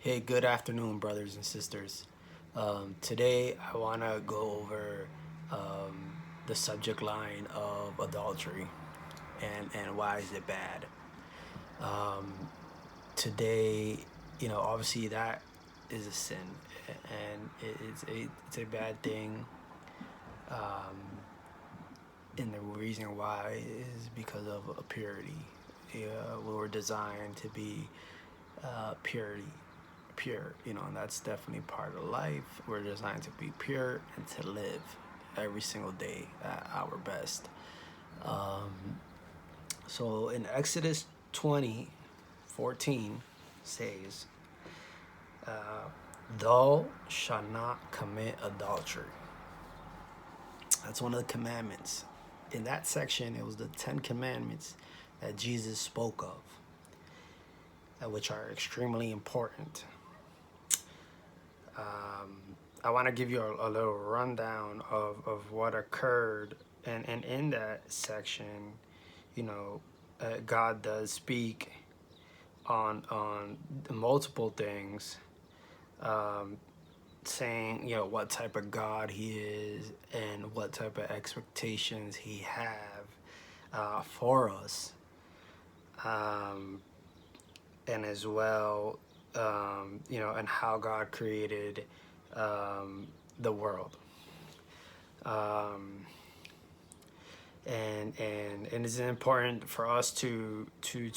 Hey, good afternoon, brothers and sisters. Today, I want to go over the subject line of adultery and why is it bad. Um, Today, obviously that is a sin, and it's a bad thing. Um, and the reason why is because of purity. We were designed to be purity pure, and that's definitely part of life. We're designed to be pure and to live every single day at our best. Um, so in Exodus 20:14 says, uh, thou shalt not commit adultery. That's one of the commandments. In that section, it was the 10 commandments that Jesus spoke of, which are extremely important. I want to give you a little rundown of what occurred. And in that section, God does speak on multiple things, um, saying, what type of God he is and what type of expectations he have for us. And as well, and how God created the world. Um, and it's important for us to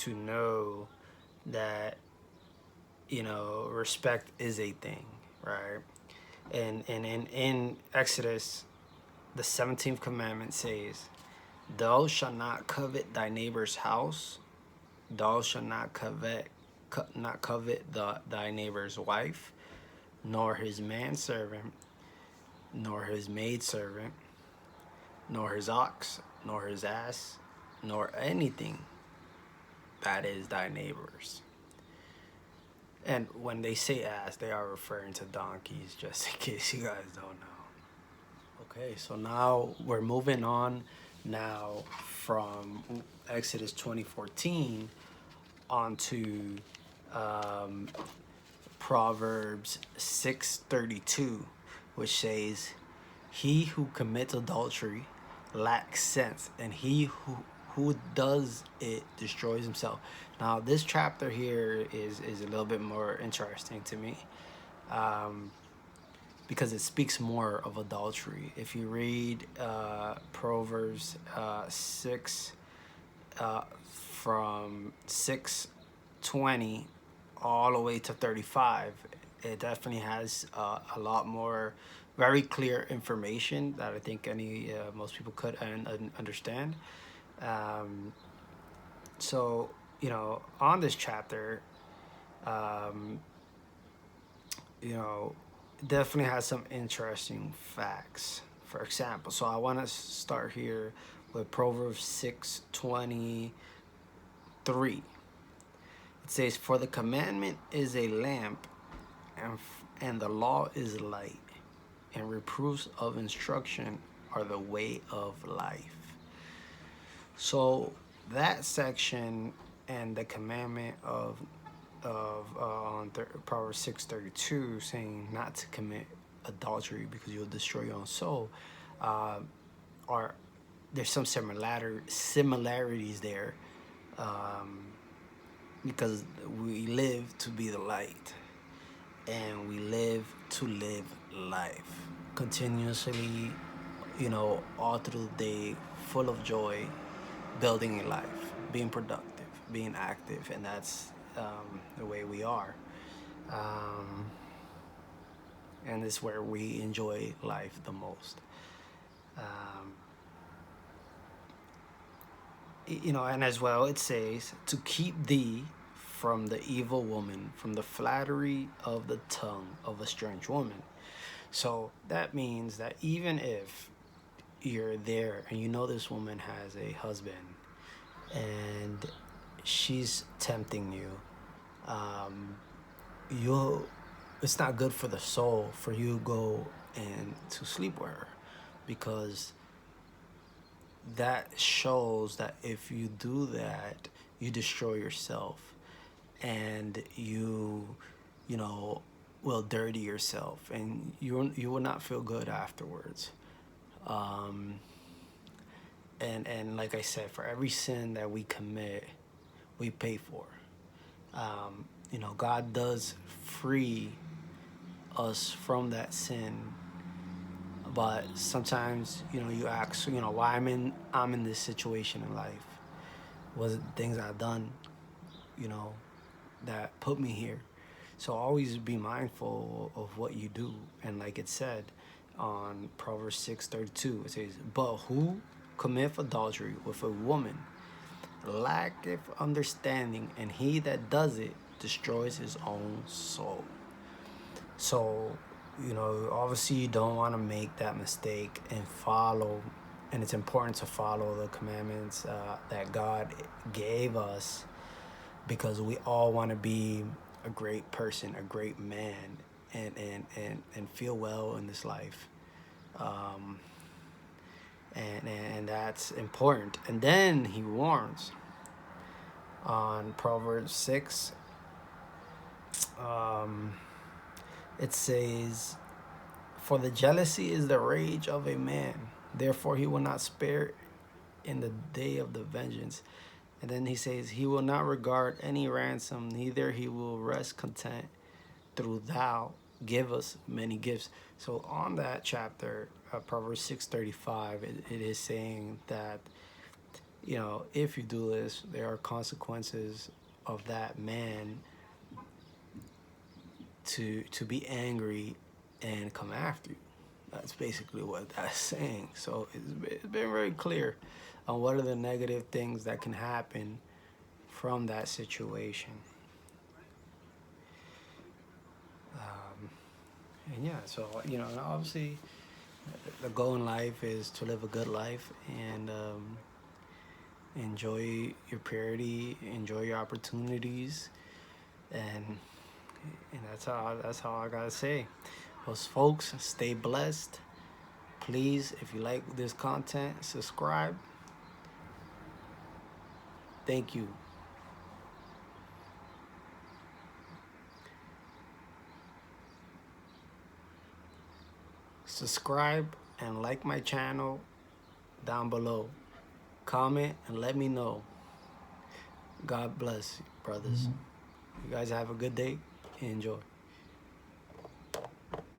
know that respect is a thing, right? And in Exodus, the 17th commandment says, "Thou shalt not covet thy neighbor's house. Thou shalt not covet thy neighbor's wife, nor his manservant, nor his maidservant, nor his ox, nor his ass, nor anything that is thy neighbor's." And when they say ass, they are referring to donkeys, just in case you guys don't know. Okay, so now we're moving on now from Exodus 20:14 onto um, Proverbs 6:32, which says, "He who commits adultery lacks sense, and he who does it destroys himself." Now, this chapter here is a little bit more interesting to me, um, because it speaks more of adultery. If you read Proverbs 6, from 6:20 all the way to 35, it definitely has a lot more very clear information that I think most people could understand. Um, so on this chapter, um, you know, definitely has some interesting facts. For example, so I want to start here with Proverbs 6:23. It says, "For the commandment is a lamp, and the law is light, and reproofs of instruction are the way of life." So that section and the commandment of Proverbs 6:32, saying not to commit adultery because you'll destroy your own soul, uh, are there's some similarities there, um, because we live to be the light, and we live to live life continuously, all through the day, full of joy, building a life, being productive, being active, and that's the way we are. Um, and it's where we enjoy life the most. Um, and as well, it says, "To keep thee from the evil woman, from the flattery of the tongue of a strange woman." So that means that even if you're there and this woman has a husband and she's tempting you, um, you'll it's not good for the soul for you to go and to sleep with her, because that shows that if you do that, you destroy yourself, and you you know, will dirty yourself, and you will not feel good afterwards. Um, and like I said, for every sin that we commit, we pay for. You know, God does free us from that sin, but sometimes, you know, you ask, you know, why I'm in this situation in life. Was it things I've done, you know, that put me here? So always be mindful of what you do. And like it said on Proverbs 6:32, it says, "But who committeth adultery with a woman lacketh understanding, and he that does it destroys his own soul." So, you know, obviously you don't want to make that mistake and follow, and it's important to follow the commandments that God gave us, because we all want to be a great person, a great man, and feel well in this life. Um, and that's important. And then he warns on Proverbs 6. Um, it says, "For the jealousy is the rage of a man, therefore he will not spare in the day of the vengeance." And then he says, "He will not regard any ransom, neither he will rest content through thou give us many gifts." So on that chapter, Proverbs 6:35, it is saying that, you know, if you do this, there are consequences of that man to be angry and come after you. That's basically what that's saying. So it's been very clear on what are the negative things that can happen from that situation. Um, and yeah, so, you know, obviously the goal in life is to live a good life and enjoy your purity, enjoy your opportunities, and that's how I gotta say. Well, folks, stay blessed. Please, if you like this content, subscribe. Thank you. Subscribe and like my channel down below. Comment and let me know. God bless, brothers. You guys have a good day. Enjoy.